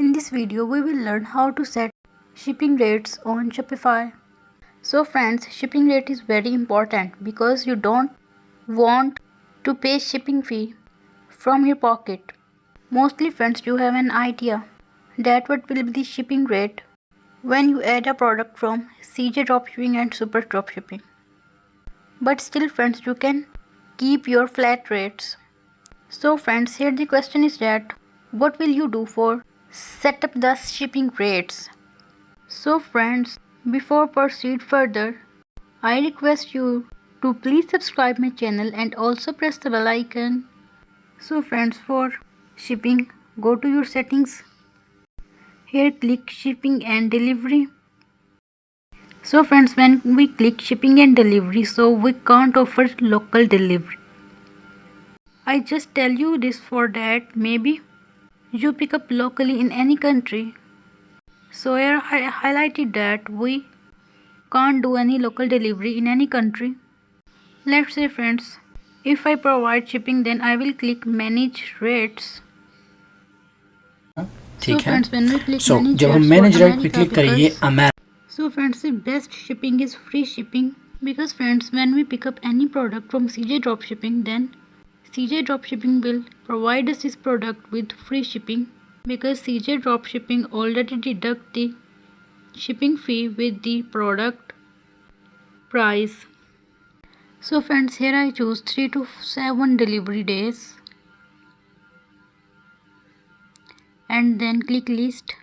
In this video, we will learn how to set shipping rates on Shopify. So friends, shipping rate is very important because you don't want to pay shipping fee from your pocket. Mostly friends, you have an idea that what will be the shipping rate when you add a product from CJ Dropshipping and Super Dropshipping. But still friends, you can keep your flat rates. So friends, here the question is that what will you do for set up the shipping rates? So friends, before proceed further, I request you to please subscribe my channel and also press the bell icon. So friends, for shipping, go to your settings. Here click shipping and delivery. So friends, when we click shipping and delivery, so we can't offer local delivery. I just tell you this for that maybe you pick up locally in any country. So here I highlighted that we can't do any local delivery in any country. Let's say friends, if I provide shipping, then I will click manage rates. ठीक है। friends, when we click So manage जब हम rates manage for rate पे America, click करेंगे because so friends, the best shipping is free shipping because friends, when we pick up any product from CJ Dropshipping, then CJ Dropshipping will provide us this product with free shipping because CJ Dropshipping already deduct the shipping fee with the product price. So friends, here I choose 3 to 7 delivery days and then click list.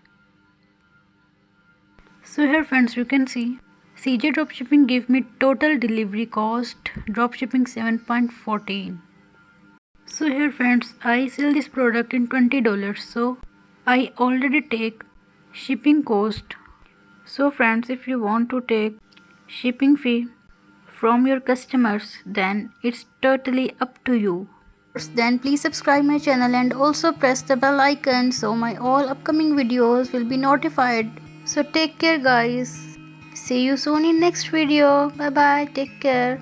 So here friends, you can see CJ Dropshipping give me total delivery cost dropshipping 7.14. So here friends, I sell this product in $20, so I already take shipping cost. So friends, if you want to take shipping fee from your customers, then it's totally up to you. Then please subscribe my channel and also press the bell icon so my all upcoming videos will be notified. So take care guys. See you soon in next video. Bye bye. Take care.